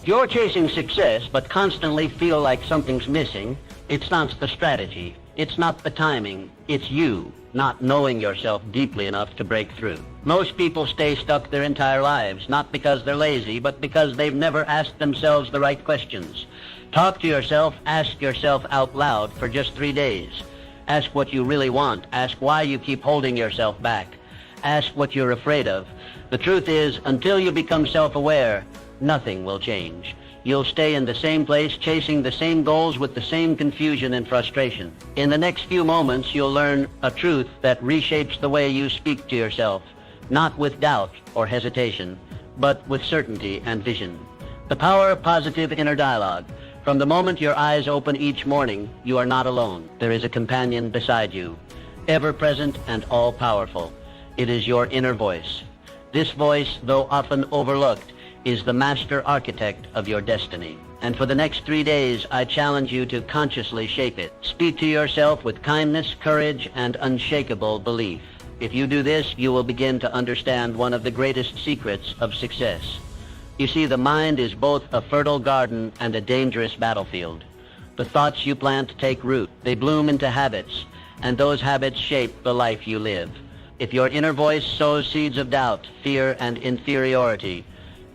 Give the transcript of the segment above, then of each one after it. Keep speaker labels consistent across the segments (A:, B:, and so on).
A: If you're chasing success but constantly feel like something's missing, it's not the strategy, it's not the timing, it's you not knowing yourself deeply enough to break through. Most people stay stuck their entire lives, not because they're lazy, but because they've never asked themselves the right questions. Talk to yourself, ask yourself out loud for just 3 days. Ask what you really want. Ask why you keep holding yourself back. Ask what you're afraid of. The truth is, until you become self-aware, nothing will change. You'll stay in the same place, chasing the same goals with the same confusion and frustration. In the next few moments, you'll learn a truth that reshapes the way you speak to yourself, not with doubt or hesitation, but with certainty and vision. The power of positive inner dialogue. From the moment your eyes open each morning, you are not alone. There is a companion beside you, ever-present and all-powerful. It is your inner voice. This voice, though often overlooked, is the master architect of your destiny. And for the next 3 days, I challenge you to consciously shape it. Speak to yourself with kindness, courage, and unshakable belief. If you do this, you will begin to understand one of the greatest secrets of success. You see, the mind is both a fertile garden and a dangerous battlefield. The thoughts you plant take root. They bloom into habits, and those habits shape the life you live. If your inner voice sows seeds of doubt, fear, and inferiority,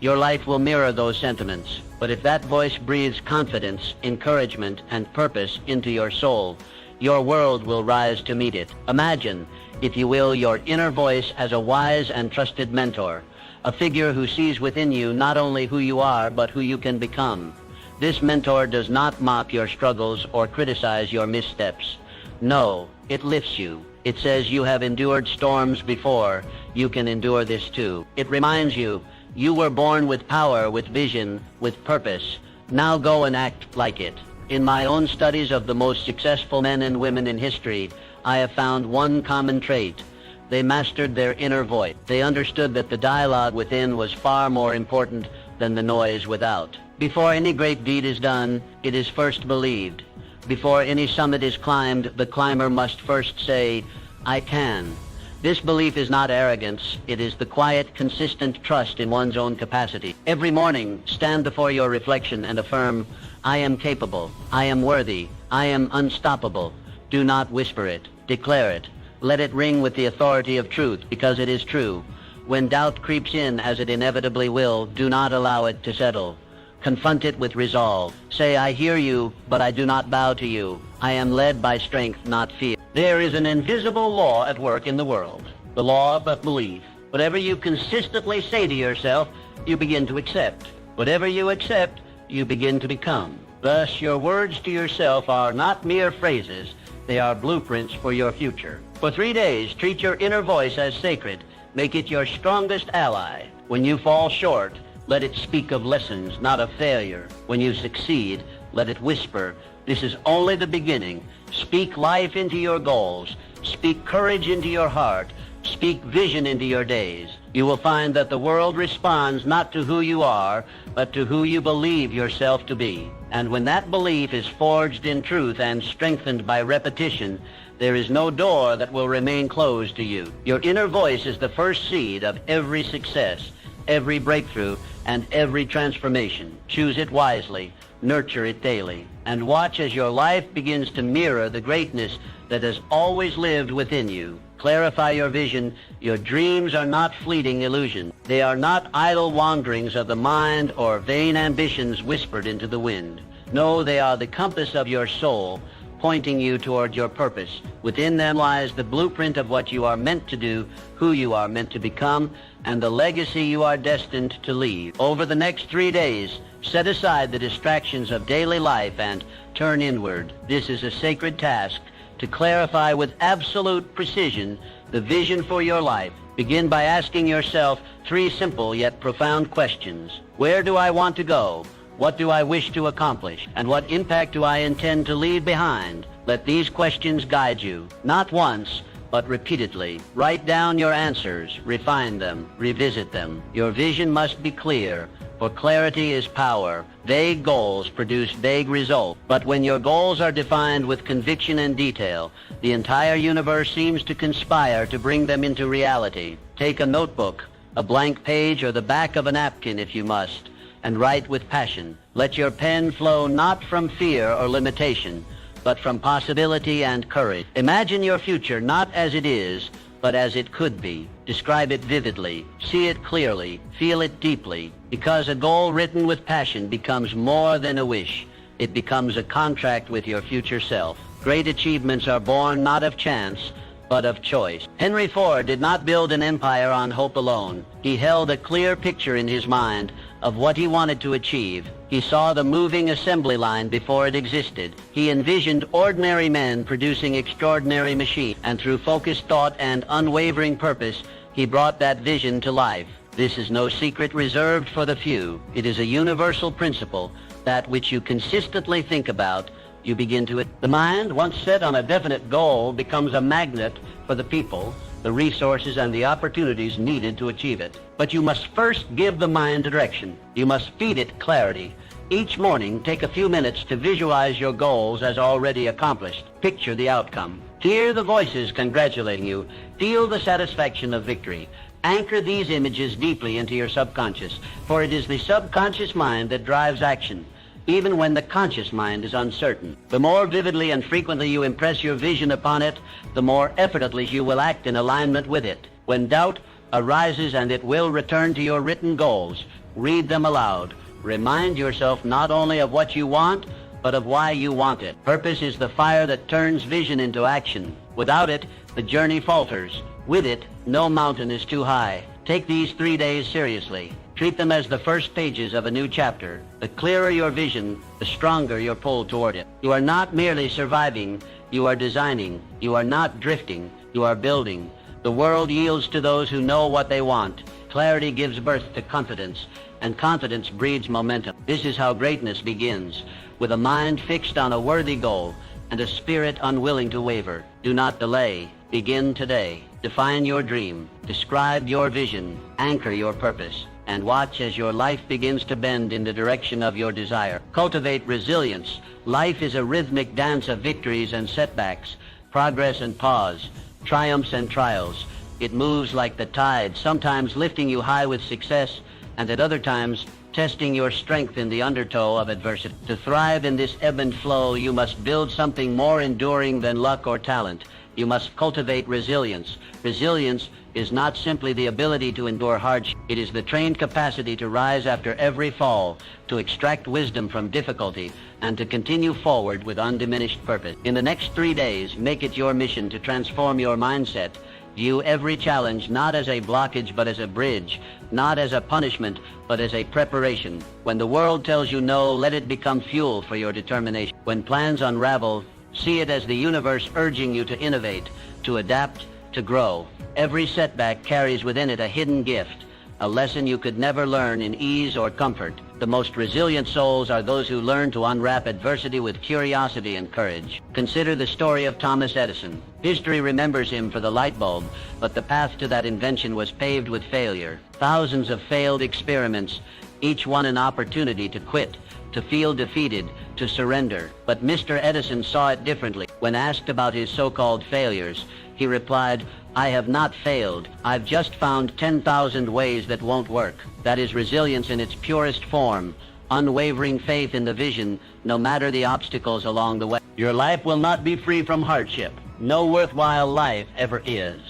A: your life will mirror those sentiments. But if that voice breathes confidence, encouragement, and purpose into your soul, your world will rise to meet it. Imagine, if you will, your inner voice as a wise and trusted mentor, a figure who sees within you not only who you are, but who you can become. This mentor does not mock your struggles or criticize your missteps. No, it lifts you. It says you have endured storms before. You can endure this too. It reminds you, you were born with power, with vision, with purpose. Now go and act like it. In my own studies of the most successful men and women in history, I have found one common trait. They mastered their inner voice. They understood that the dialogue within was far more important than the noise without. Before any great deed is done, it is first believed. Before any summit is climbed, the climber must first say, I can. This belief is not arrogance. It is the quiet, consistent trust in one's own capacity. Every morning, stand before your reflection and affirm, I am capable, I am worthy, I am unstoppable. Do not whisper it. Declare it. Let it ring with the authority of truth, because it is true. When doubt creeps in, as it inevitably will, do not allow it to settle. Confront it with resolve. Say, I hear you, but I do not bow to you. I am led by strength, not fear. There is an invisible law at work in the world, the law of belief. Whatever you consistently say to yourself, you begin to accept. Whatever you accept, you begin to become. Thus, your words to yourself are not mere phrases. They are blueprints for your future. For 3 days, treat your inner voice as sacred. Make it your strongest ally. When you fall short, let it speak of lessons, not of failure. When you succeed, let it whisper, this is only the beginning. Speak life into your goals. Speak courage into your heart. Speak vision into your days. You will find that the world responds not to who you are, but to who you believe yourself to be. And when that belief is forged in truth and strengthened by repetition, there is no door that will remain closed to you. Your inner voice is the first seed of every success, every breakthrough, and every transformation. Choose it wisely, nurture it daily, and watch as your life begins to mirror the greatness that has always lived within you. Clarify your vision. Your dreams are not fleeting illusions. They are not idle wanderings of the mind or vain ambitions whispered into the wind. No, they are the compass of your soul, pointing you toward your purpose. Within them lies the blueprint of what you are meant to do, who you are meant to become, and the legacy you are destined to leave. Over the next 3 days, set aside the distractions of daily life and turn inward. This is a sacred task to clarify with absolute precision the vision for your life. Begin by asking yourself 3 simple yet profound questions. Where do I want to go? What do I wish to accomplish? And what impact do I intend to leave behind? Let these questions guide you, not once, but repeatedly. Write down your answers, refine them, revisit them. Your vision must be clear, for clarity is power. Vague goals produce vague results. But when your goals are defined with conviction and detail, the entire universe seems to conspire to bring them into reality. Take a notebook, a blank page, or the back of a napkin if you must. and write with passion. Let your pen flow not from fear or limitation, but from possibility and courage. Imagine your future not as it is, but as it could be. Describe it vividly, see it clearly, feel it deeply, because a goal written with passion becomes more than a wish. It becomes a contract with your future self. Great achievements are born not of chance, but of choice. Henry Ford did not build an empire on hope alone. He held a clear picture in his mind of what he wanted to achieve. He saw the moving assembly line before it existed. He envisioned ordinary men producing extraordinary machines, and through focused thought and unwavering purpose, he brought that vision to life. This is no secret reserved for the few. It is a universal principle that which you consistently think about, you begin to. The mind, once set on a definite goal, becomes a magnet for the people, the resources, and the opportunities needed to achieve it. But you must first give the mind direction. You must feed it clarity. Each morning, take a few minutes to visualize your goals as already accomplished. Picture the outcome. Hear the voices congratulating you. Feel the satisfaction of victory. Anchor these images deeply into your subconscious, for it is the subconscious mind that drives action, even when the conscious mind is uncertain. The more vividly and frequently you impress your vision upon it, the more effortlessly you will act in alignment with it. When doubt arises, and it will return to your written goals, read them aloud. Remind yourself not only of what you want, but of why you want it. Purpose is the fire that turns vision into action. Without it, the journey falters. With it, no mountain is too high. Take these 3 days seriously. Treat them as the first pages of a new chapter. The clearer your vision, the stronger your pull toward it. You are not merely surviving, you are designing. You are not drifting, you are building. The world yields to those who know what they want. Clarity gives birth to confidence, and confidence breeds momentum. This is how greatness begins, with a mind fixed on a worthy goal and a spirit unwilling to waver. Do not delay. Begin today. Define your dream. Describe your vision. Anchor your purpose. And watch as your life begins to bend in the direction of your desire. Cultivate resilience. Life is a rhythmic dance of victories and setbacks, progress and pause, triumphs and trials. It moves like the tide, sometimes lifting you high with success, and at other times testing your strength in the undertow of adversity. To thrive in this ebb and flow, you must build something more enduring than luck or talent. You must cultivate resilience. Resilience is not simply the ability to endure hardship. It is the trained capacity to rise after every fall, to extract wisdom from difficulty, and to continue forward with undiminished purpose. In the next 3 days, make it your mission to transform your mindset. View every challenge not as a blockage but as a bridge, not as a punishment but as a preparation. When the world tells you no, let it become fuel for your determination. When plans unravel, see it as the universe urging you to innovate, to adapt, to grow. Every setback carries within it a hidden gift, a lesson you could never learn in ease or comfort. The most resilient souls are those who learn to unwrap adversity with curiosity and courage. Consider the story of Thomas Edison. History remembers him for the light bulb, but the path to that invention was paved with failure. Thousands of failed experiments, each one an opportunity to quit, to feel defeated, to surrender. But Mr. Edison saw it differently. When asked about his so-called failures, he replied, "I have not failed. I've just found 10,000 ways that won't work." That is resilience in its purest form, unwavering faith in the vision, no matter the obstacles along the way. Your life will not be free from hardship. No worthwhile life ever is.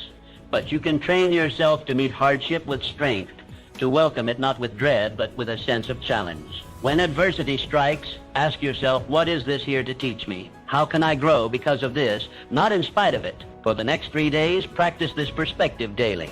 A: But you can train yourself to meet hardship with strength, to welcome it not with dread, but with a sense of challenge. When adversity strikes, ask yourself, what is this here to teach me? How can I grow because of this, not in spite of it? For the next 3 days, practice this perspective daily.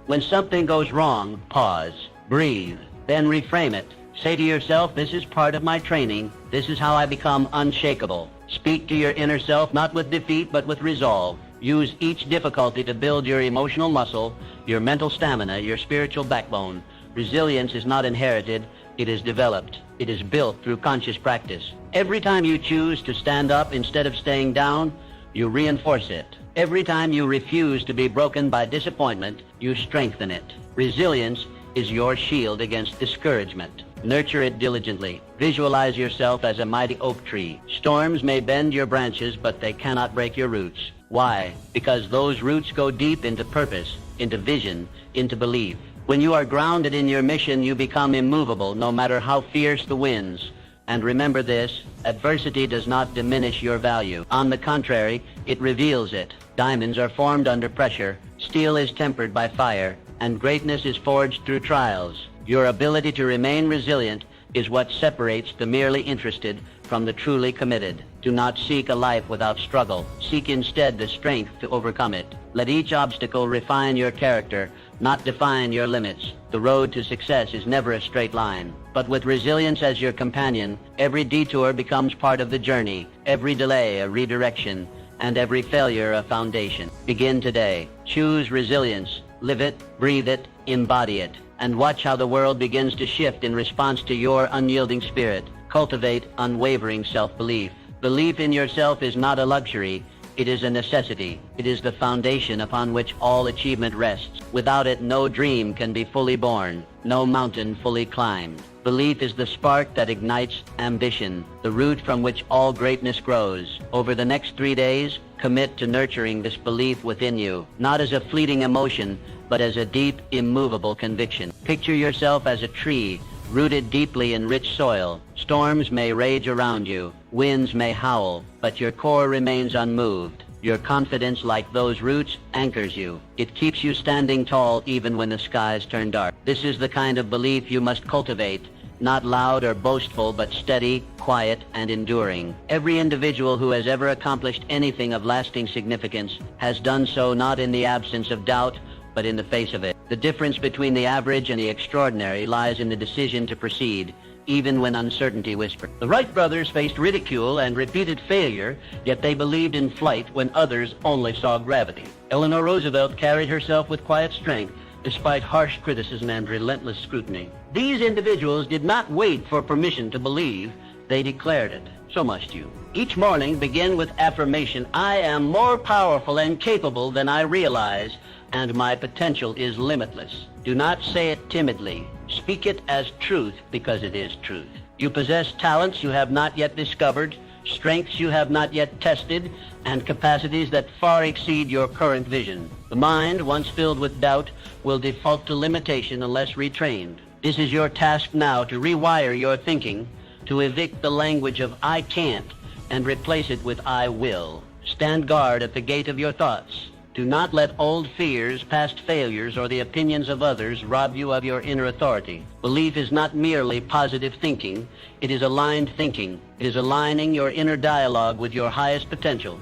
A: When something goes wrong, pause, breathe, then reframe it. Say to yourself, this is part of my training. This is how I become unshakable. Speak to your inner self, not with defeat, but with resolve. Use each difficulty to build your emotional muscle, your mental stamina, your spiritual backbone. Resilience is not inherited, it is developed. It is built through conscious practice. Every time you choose to stand up instead of staying down, you reinforce it. Every time you refuse to be broken by disappointment, you strengthen it. Resilience is your shield against discouragement. Nurture it diligently. Visualize yourself as a mighty oak tree. Storms may bend your branches, but they cannot break your roots. Why? Because those roots go deep into purpose, into vision, into belief. When you are grounded in your mission, you become immovable, no matter how fierce the winds. And remember this, adversity does not diminish your value. On the contrary, it reveals it. Diamonds are formed under pressure, steel is tempered by fire, and greatness is forged through trials. Your ability to remain resilient is what separates the merely interested from the truly committed. Do not seek a life without struggle. Seek instead the strength to overcome it. Let each obstacle refine your character, not define your limits. The road to success is never a straight line. But with resilience as your companion, every detour becomes part of the journey, every delay a redirection, and every failure a foundation. Begin today. Choose resilience. Live it, breathe it, embody it, and watch how the world begins to shift in response to your unyielding spirit. Cultivate unwavering self-belief. Belief in yourself is not a luxury, it is a necessity. It is the foundation upon which all achievement rests. Without it, no dream can be fully born, no mountain fully climbed. Belief is the spark that ignites ambition, the root from which all greatness grows. Over the next 3 days, commit to nurturing this belief within you, not as a fleeting emotion, but as a deep, immovable conviction. Picture yourself as a tree, rooted deeply in rich soil. Storms may rage around you, winds may howl, but your core remains unmoved. Your confidence, like those roots, anchors you. It keeps you standing tall even when the skies turn dark. This is the kind of belief you must cultivate, not loud or boastful, but steady, quiet, and enduring. Every individual who has ever accomplished anything of lasting significance has done so not in the absence of doubt, but in the face of it. The difference between the average and the extraordinary lies in the decision to proceed, even when uncertainty whispered. The Wright brothers faced ridicule and repeated failure, yet they believed in flight when others only saw gravity. Eleanor Roosevelt carried herself with quiet strength, despite harsh criticism and relentless scrutiny. These individuals did not wait for permission to believe, they declared it. So must you. Each morning begin with affirmation, I am more powerful and capable than I realize, and my potential is limitless. Do not say it timidly. Speak it as truth because it is truth. You possess talents you have not yet discovered, strengths you have not yet tested, and capacities that far exceed your current vision. The mind, once filled with doubt, will default to limitation unless retrained. This is your task now to rewire your thinking, to evict the language of I can't and replace it with I will. Stand guard at the gate of your thoughts. Do not let old fears, past failures, or the opinions of others rob you of your inner authority. Belief is not merely positive thinking. It is aligned thinking. It is aligning your inner dialogue with your highest potential.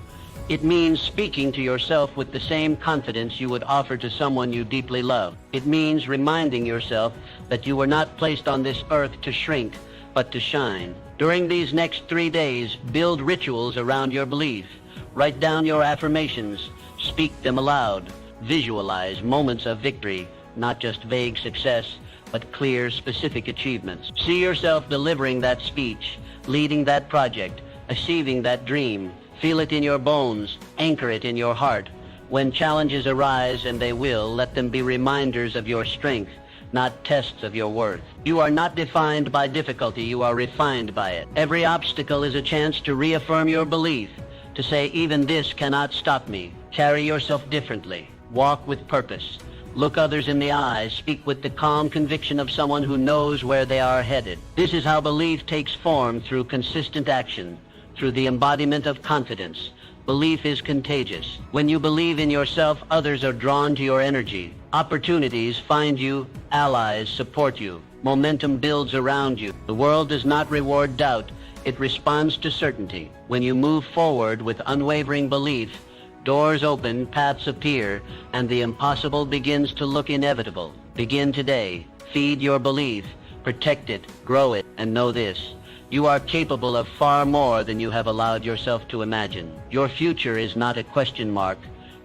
A: It means speaking to yourself with the same confidence you would offer to someone you deeply love. It means reminding yourself that you were not placed on this earth to shrink, but to shine. During these next 3 days, build rituals around your belief. Write down your affirmations. Speak them aloud. Visualize moments of victory, not just vague success, but clear, specific achievements. See yourself delivering that speech, leading that project, achieving that dream. Feel it in your bones. Anchor it in your heart. When challenges arise, and they will, let them be reminders of your strength, not tests of your worth. You are not defined by difficulty. You are refined by it. Every obstacle is a chance to reaffirm your belief, to say, even this cannot stop me. Carry yourself differently. Walk with purpose. Look others in the eyes. Speak with the calm conviction of someone who knows where they are headed. This is how belief takes form, through consistent action, through the embodiment of confidence. Belief is contagious. When you believe in yourself, others are drawn to your energy. Opportunities find you, allies support you. Momentum builds around you. The world does not reward doubt. It responds to certainty. When you move forward with unwavering belief, doors open, paths appear, and the impossible begins to look inevitable. Begin today. Feed your belief. Protect it. Grow it. And know this: you are capable of far more than you have allowed yourself to imagine. Your future is not a question mark.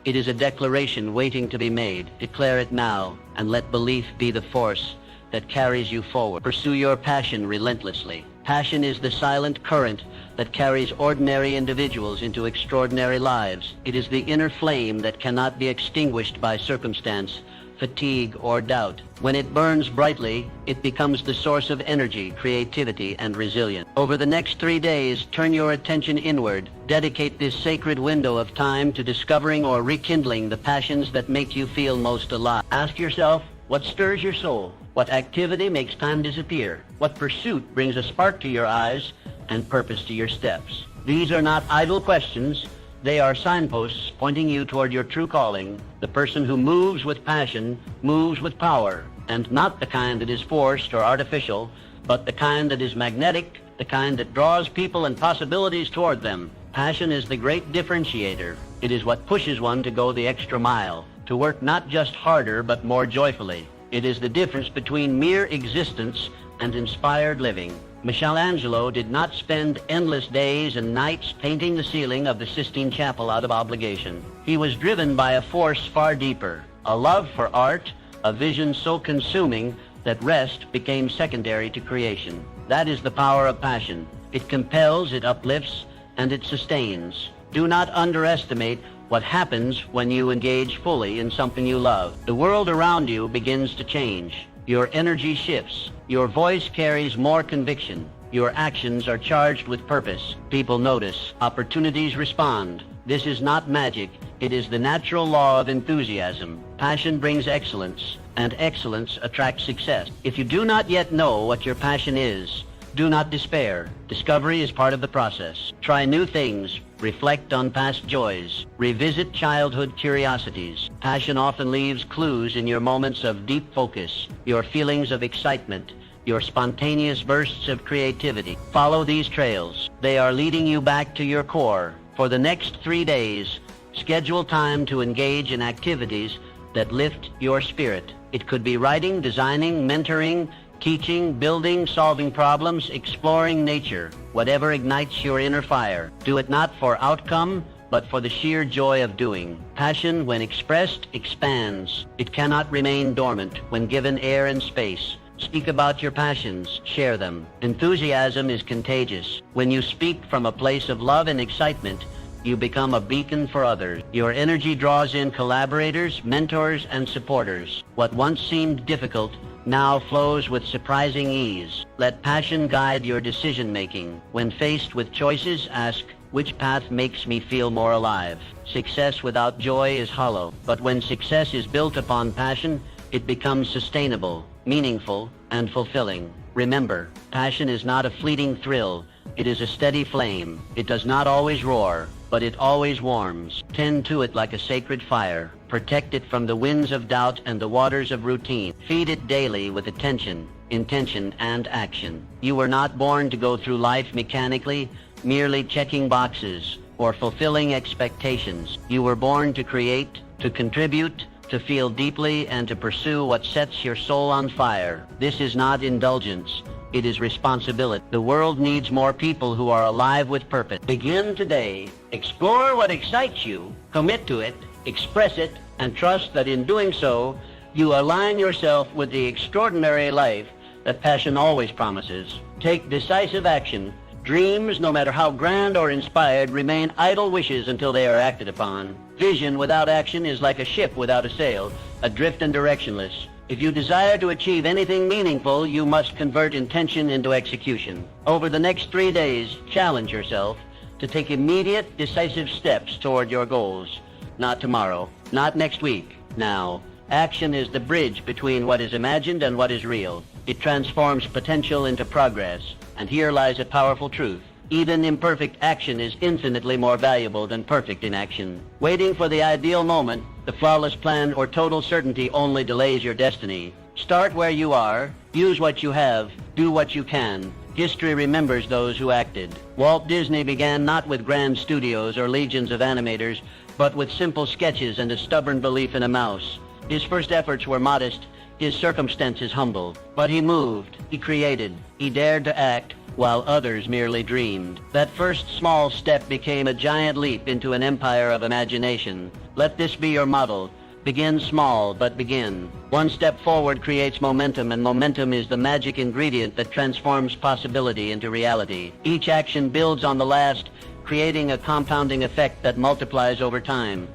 A: It is a declaration waiting to be made. Declare it now, and let belief be the force that carries you forward. Pursue your passion relentlessly. Passion is the silent current that carries ordinary individuals into extraordinary lives. It is the inner flame that cannot be extinguished by circumstance, fatigue, or doubt. When it burns brightly, it becomes the source of energy, creativity, and resilience. Over the next 3 days, turn your attention inward. Dedicate this sacred window of time to discovering or rekindling the passions that make you feel most alive. Ask yourself, What stirs your soul? What activity makes time disappear? What pursuit brings a spark to your eyes and purpose to your steps? These are not idle questions. They are signposts pointing you toward your true calling. The person who moves with passion moves with power, and not the kind that is forced or artificial, but the kind that is magnetic, the kind that draws people and possibilities toward them. Passion is the great differentiator. It is what pushes one to go the extra mile, to work not just harder but more joyfully. It is the difference between mere existence and inspired living. Michelangelo did not spend endless days and nights painting the ceiling of the Sistine Chapel out of obligation. He was driven by a force far deeper, a love for art, a vision so consuming that rest became secondary to creation. That is the power of passion. It compels, it uplifts, and it sustains. Do not underestimate what happens when you engage fully in something you love. The world around you begins to change. Your energy shifts. Your voice carries more conviction. Your actions are charged with purpose. People notice. Opportunities respond. This is not magic. It is the natural law of enthusiasm. Passion brings excellence, and excellence attracts success. If you do not yet know what your passion is, do not despair. Discovery is part of the process. Try new things. Reflect on past joys. Revisit childhood curiosities. Passion often leaves clues in your moments of deep focus, your feelings of excitement, your spontaneous bursts of creativity. Follow these trails. They are leading you back to your core. For the next 3 days, schedule time to engage in activities that lift your spirit. It could be writing, designing, mentoring, teaching, building, solving problems, exploring nature. Whatever ignites your inner fire. Do it not for outcome, but for the sheer joy of doing. Passion, when expressed, expands. It cannot remain dormant when given air and space. Speak about your passions. Share them. Enthusiasm is contagious. When you speak from a place of love and excitement, you become a beacon for others. Your energy draws in collaborators, mentors, and supporters. What once seemed difficult now flows with surprising ease. Let passion guide your decision-making. When faced with choices, ask, which path makes me feel more alive? Success without joy is hollow, but when success is built upon passion, it becomes sustainable, meaningful, and fulfilling. Remember, passion is not a fleeting thrill. It is a steady flame. It does not always roar, but it always warms. Tend to it like a sacred fire. Protect it from the winds of doubt and the waters of routine. Feed it daily with attention, intention, and action. You were not born to go through life mechanically, merely checking boxes or fulfilling expectations. You were born to create, to contribute, to feel deeply, and to pursue what sets your soul on fire. This is not indulgence. It is responsibility. The world needs more people who are alive with purpose. Begin today. Explore what excites you, commit to it, express it, and trust that in doing so, you align yourself with the extraordinary life that passion always promises. Take decisive action. Dreams, no matter how grand or inspired, remain idle wishes until they are acted upon. Vision without action is like a ship without a sail, adrift and directionless. If you desire to achieve anything meaningful, you must convert intention into execution. Over the next 3 days, challenge yourself to take immediate, decisive steps toward your goals. Not tomorrow, not next week, now. Action is the bridge between what is imagined and what is real. It transforms potential into progress. And here lies a powerful truth. Even imperfect action is infinitely more valuable than perfect inaction. Waiting for the ideal moment, the flawless plan, or total certainty only delays your destiny. Start where you are, use what you have, do what you can. History remembers those who acted. Walt Disney began not with grand studios or legions of animators, but with simple sketches and a stubborn belief in a mouse. His first efforts were modest, his circumstances humble. But he moved, he created, he dared to act, while others merely dreamed. That first small step became a giant leap into an empire of imagination. Let this be your model. Begin small, but begin. One step forward creates momentum, and momentum is the magic ingredient that transforms possibility into reality. Each action builds on the last, creating a compounding effect that multiplies over time.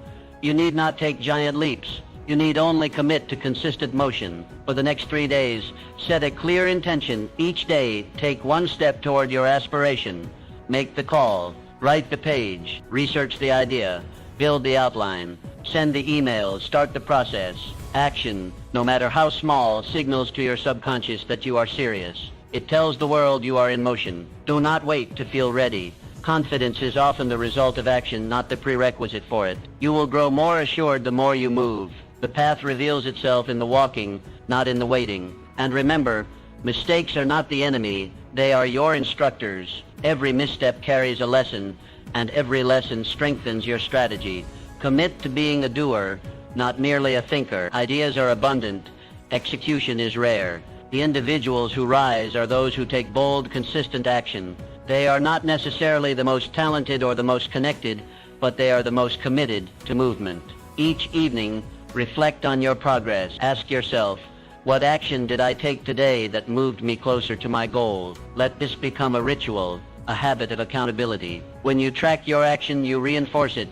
A: You need not take giant leaps. You need only commit to consistent motion. For the next 3 days, set a clear intention. Each day, take one step toward your aspiration. Make the call. Write the page. Research the idea. Build the outline. Send the emails, start the process. Action, no matter how small, signals to your subconscious that you are serious. It tells the world you are in motion. Do not wait to feel ready. Confidence is often the result of action, not the prerequisite for it. You will grow more assured the more you move. The path reveals itself in the walking, not in the waiting. And remember, mistakes are not the enemy. They are your instructors. Every misstep carries a lesson, and every lesson strengthens your strategy. Commit to being a doer, not merely a thinker. Ideas are abundant. Execution is rare. The individuals who rise are those who take bold, consistent action. They are not necessarily the most talented or the most connected, but they are the most committed to movement. Each evening, reflect on your progress. Ask yourself, what action did I take today that moved me closer to my goal? Let this become a ritual, a habit of accountability. When you track your action, you reinforce it.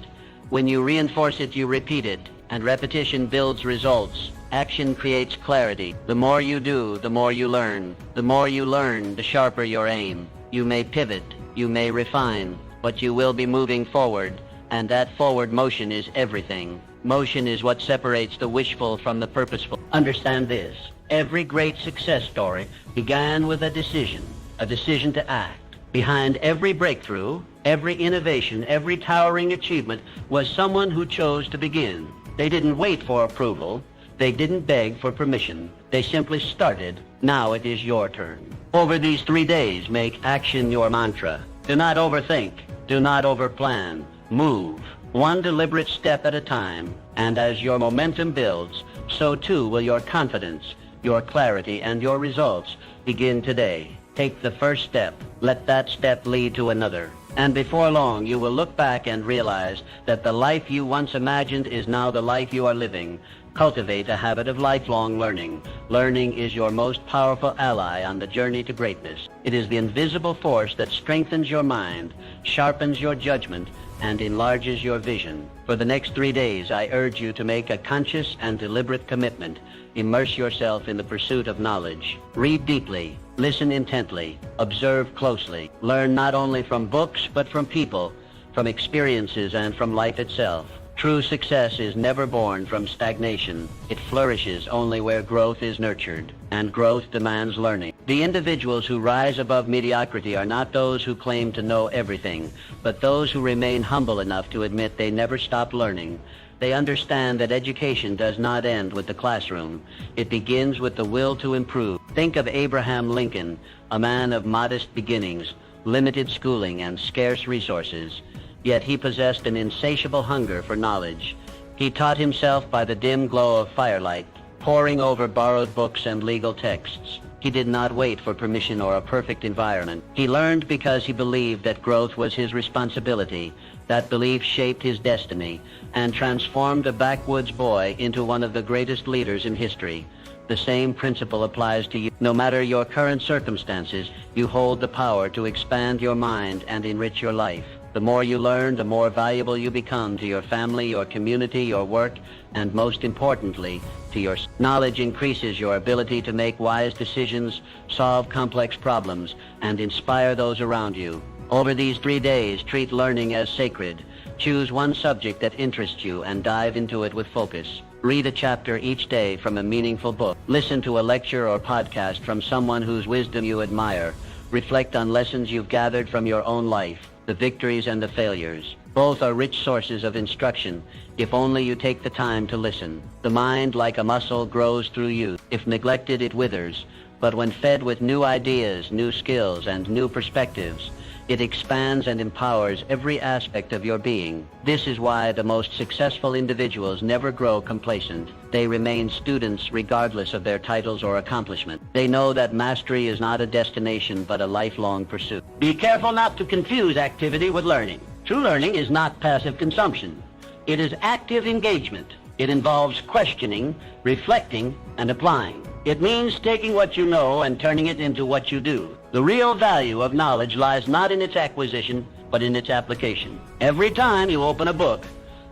A: When you reinforce it, you repeat it, and repetition builds results. Action creates clarity. The more you do, the more you learn. The more you learn, the sharper your aim. You may pivot, you may refine, but you will be moving forward, and that forward motion is everything. Motion is what separates the wishful from the purposeful. Understand this. Every great success story began with a decision to act. Behind every breakthrough, every innovation, every towering achievement was someone who chose to begin. They didn't wait for approval. They didn't beg for permission. They simply started. Now it is your turn. Over these 3 days, make action your mantra. Do not overthink. Do not overplan. Move, one deliberate step at a time. And as your momentum builds, so too will your confidence, your clarity, and your results begin today. Take the first step. Let that step lead to another. And before long, you will look back and realize that the life you once imagined is now the life you are living. Cultivate a habit of lifelong learning. Learning is your most powerful ally on the journey to greatness. It is the invisible force that strengthens your mind, sharpens your judgment, and enlarges your vision. For the next 3 days, I urge you to make a conscious and deliberate commitment. Immerse yourself in the pursuit of knowledge. Read deeply. Listen intently. Observe closely. Learn not only from books, but from people, from experiences, and from life itself. True success is never born from stagnation. It flourishes only where growth is nurtured, and growth demands learning. The individuals who rise above mediocrity are not those who claim to know everything, but those who remain humble enough to admit they never stop learning. They understand that education does not end with the classroom. It begins with the will to improve. Think of Abraham Lincoln, a man of modest beginnings, limited schooling, and scarce resources. Yet he possessed an insatiable hunger for knowledge. He taught himself by the dim glow of firelight, poring over borrowed books and legal texts. He did not wait for permission or a perfect environment. He learned because he believed that growth was his responsibility. That belief shaped his destiny and transformed a backwoods boy into one of the greatest leaders in history. The same principle applies to you. No matter your current circumstances, you hold the power to expand your mind and enrich your life. The more you learn, the more valuable you become to your family, your community, your work, and most importantly, to your knowledge increases your ability to make wise decisions, solve complex problems, and inspire those around you. Over these 3 days, treat learning as sacred. Choose one subject that interests you and dive into it with focus. Read a chapter each day from a meaningful book. Listen to a lecture or podcast from someone whose wisdom you admire. Reflect on lessons you've gathered from your own life, the victories and the failures. Both are rich sources of instruction, if only you take the time to listen. The mind, like a muscle, grows through youth. If neglected, it withers. But when fed with new ideas, new skills, and new perspectives, it expands and empowers every aspect of your being. This is why the most successful individuals never grow complacent. They remain students regardless of their titles or accomplishment. They know that mastery is not a destination but a lifelong pursuit. Be careful not to confuse activity with learning. True learning is not passive consumption. It is active engagement. It involves questioning, reflecting, and applying. It means taking what you know and turning it into what you do. The real value of knowledge lies not in its acquisition, but in its application. Every time you open a book,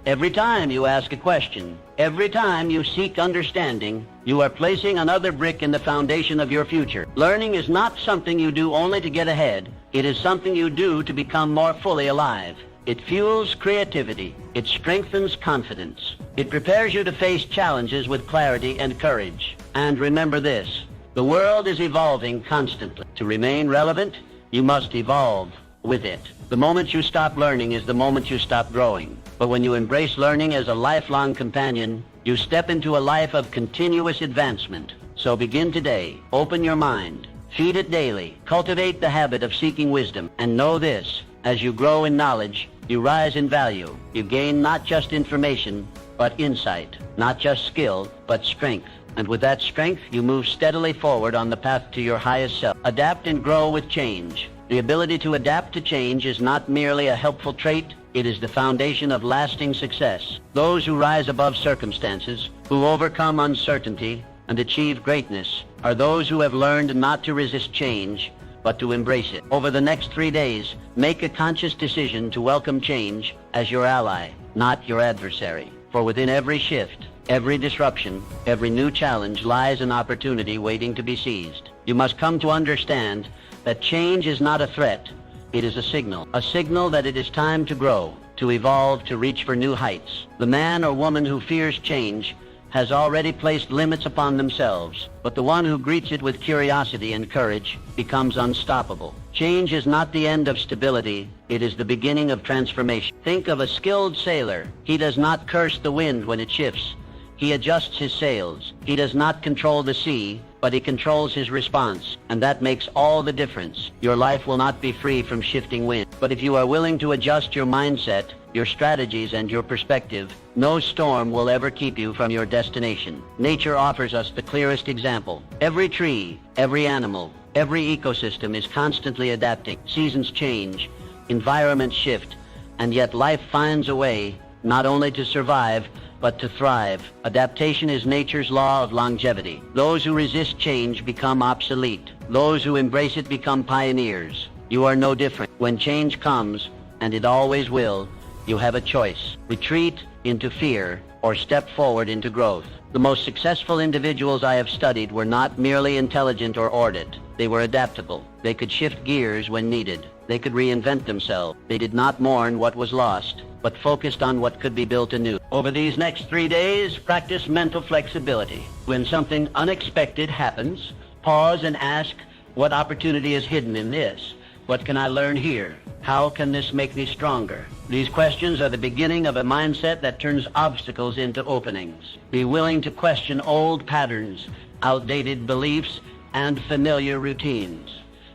A: every time you ask a question, every time you seek understanding, you are placing another brick in the foundation of your future. Learning is not something you do only to get ahead. It is something you do to become more fully alive. It fuels creativity. It strengthens confidence. It prepares you to face challenges with clarity and courage. And remember this, the world is evolving constantly. To remain relevant, you must evolve with it. The moment you stop learning is the moment you stop growing. But when you embrace learning as a lifelong companion, you step into a life of continuous advancement. So begin today. Open your mind. Feed it daily. Cultivate the habit of seeking wisdom. And know this, as you grow in knowledge, you rise in value. You gain not just information, but insight. Not just skill, but strength. And with that strength, you move steadily forward on the path to your highest self. Adapt and grow with change. The ability to adapt to change is not merely a helpful trait, it is the foundation of lasting success. Those who rise above circumstances, who overcome uncertainty and achieve greatness, are those who have learned not to resist change, but to embrace it. Over the next 3 days, make a conscious decision to welcome change as your ally, not your adversary. For within every shift, every disruption, every new challenge lies an opportunity waiting to be seized. You must come to understand that change is not a threat, it is a signal that it is time to grow, to evolve, to reach for new heights. The man or woman who fears change has already placed limits upon themselves, but the one who greets it with curiosity and courage becomes unstoppable. Change is not the end of stability, it is the beginning of transformation. Think of a skilled sailor. He does not curse the wind when it shifts. He adjusts his sails. He does not control the sea, but he controls his response, and that makes all the difference. Your life will not be free from shifting wind, but if you are willing to adjust your mindset, your strategies, and your perspective, no storm will ever keep you from your destination. Nature offers us the clearest example. Every tree, every animal, every ecosystem is constantly adapting. Seasons change, environments shift, and yet life finds a way not only to survive, but to thrive. Adaptation is nature's law of longevity. Those who resist change become obsolete. Those who embrace it become pioneers. You are no different. When change comes, and it always will, you have a choice. Retreat into fear or step forward into growth. The most successful individuals I have studied were not merely intelligent or ordered. They were adaptable. They could shift gears when needed. They could reinvent themselves. They did not mourn what was lost, but focused on what could be built anew. Over these next 3 days, practice mental flexibility. When something unexpected happens, pause and ask, what opportunity is hidden in this? What can I learn here? How can this make me stronger? These questions are the beginning of a mindset that turns obstacles into openings. Be willing to question old patterns, outdated beliefs, and familiar routines.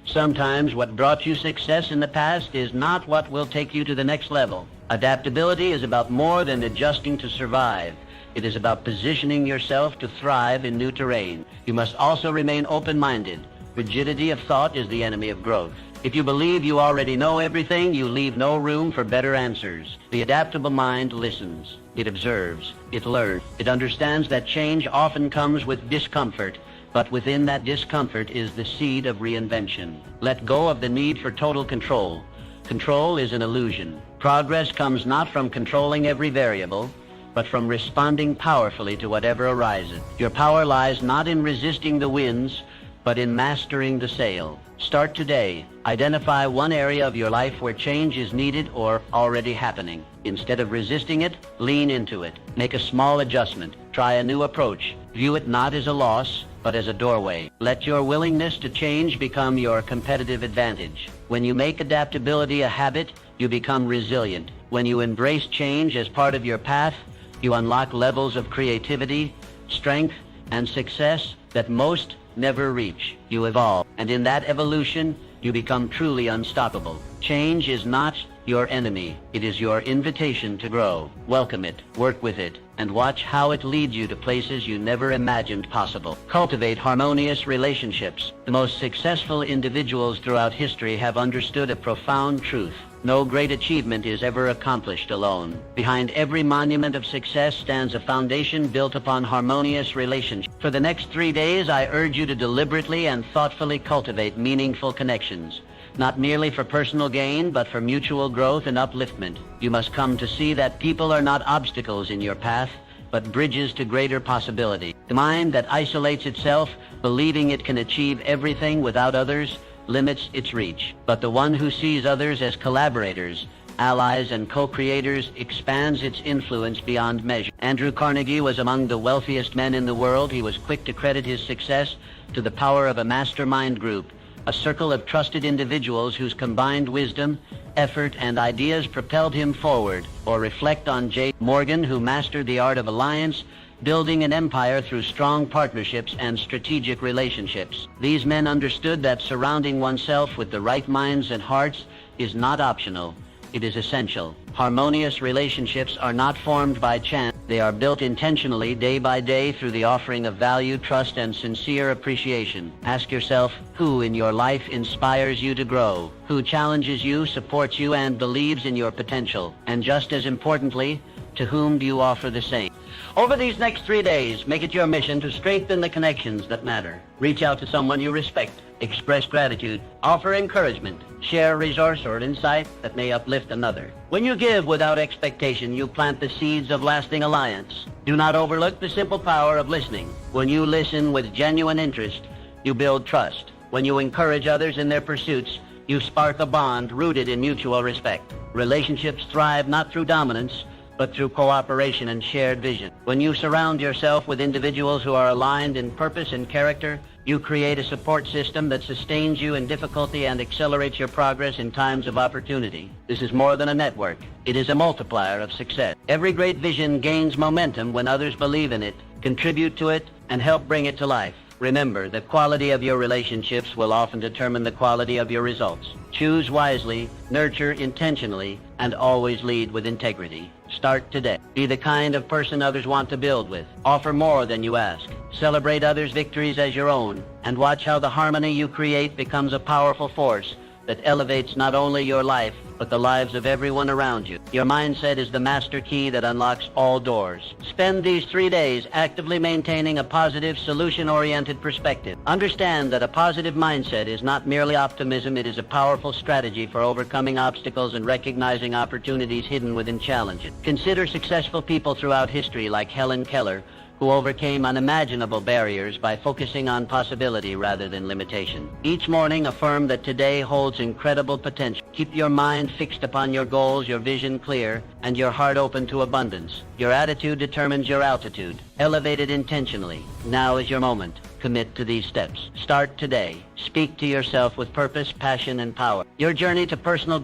A: Sometimes what brought you success in the past is not what will take you to the next level. Adaptability is about more than adjusting to survive. It is about positioning yourself to thrive in new terrain. You must also remain open-minded. Rigidity of thought is the enemy of growth. If you believe you already know everything, you leave no room for better answers. The adaptable mind listens. It observes. It learns. It understands that change often comes with discomfort, but within that discomfort is the seed of reinvention. Let go of the need for total control. Control is an illusion. Progress comes not from controlling every variable, but from responding powerfully to whatever arises. Your power lies not in resisting the winds, but in mastering the sail. Start today. Identify one area of your life where change is needed or already happening. Instead of resisting it, lean into it. Make a small adjustment. Try a new approach. View it not as a loss, but as a doorway. Let your willingness to change become your competitive advantage. When you make adaptability a habit, you become resilient. When you embrace change as part of your path, you unlock levels of creativity, strength, and success that most never reach. You evolve, and in that evolution, you become truly unstoppable. Change is not your enemy. It is your invitation to grow. Welcome it, work with it, and watch how it leads you to places you never imagined possible. Cultivate harmonious relationships. The most successful individuals throughout history have understood a profound truth. No great achievement is ever accomplished alone. Behind every monument of success stands a foundation built upon harmonious relationships. For the next 3 days, I urge you to deliberately and thoughtfully cultivate meaningful connections. Not merely for personal gain, but for mutual growth and upliftment. You must come to see that people are not obstacles in your path, but bridges to greater possibility. The mind that isolates itself, believing it can achieve everything without others, limits its reach. But the one who sees others as collaborators allies, and co-creators expands its influence beyond measure. Andrew Carnegie was among the wealthiest men in the world. He was quick to credit his success to the power of a mastermind group, a circle of trusted individuals whose combined wisdom, effort, and ideas propelled him forward. Or reflect on J. Morgan, who mastered the art of alliance, building an empire through strong partnerships and strategic relationships. These men understood that surrounding oneself with the right minds and hearts is not optional. It is essential. Harmonious relationships are not formed by chance. They are built intentionally day by day through the offering of value, trust, and sincere appreciation. Ask yourself, who in your life inspires you to grow? Who challenges you, supports you, and believes in your potential? And just as importantly, to whom do you offer the same? Over these next 3 days, make it your mission to strengthen the connections that matter. Reach out to someone you respect. Express gratitude. Offer encouragement. Share a resource or insight that may uplift another. When you give without expectation, you plant the seeds of lasting alliance. Do not overlook the simple power of listening. When you listen with genuine interest, you build trust. When you encourage others in their pursuits, you spark a bond rooted in mutual respect. Relationships thrive not through dominance, but through cooperation and shared vision. When you surround yourself with individuals who are aligned in purpose and character, you create a support system that sustains you in difficulty and accelerates your progress in times of opportunity. This is more than a network. It is a multiplier of success. Every great vision gains momentum when others believe in it, contribute to it, and help bring it to life. Remember, the quality of your relationships will often determine the quality of your results. Choose wisely, nurture intentionally, and always lead with integrity. Start today. Be the kind of person others want to build with. Offer more than you ask. Celebrate others' victories as your own, and watch how the harmony you create becomes a powerful force that elevates not only your life, but the lives of everyone around you. Your mindset is the master key that unlocks all doors. Spend these 3 days actively maintaining a positive, solution-oriented perspective. Understand that a positive mindset is not merely optimism, it is a powerful strategy for overcoming obstacles and recognizing opportunities hidden within challenges. Consider successful people throughout history like Helen Keller, who overcame unimaginable barriers by focusing on possibility rather than limitation. Each morning, affirm that today holds incredible potential. Keep your mind fixed upon your goals, your vision clear, and your heart open to abundance. Your attitude determines your altitude. Elevate it intentionally. Now is your moment. Commit to these steps. Start today. Speak to yourself with purpose, passion, and power. Your journey to personal greatness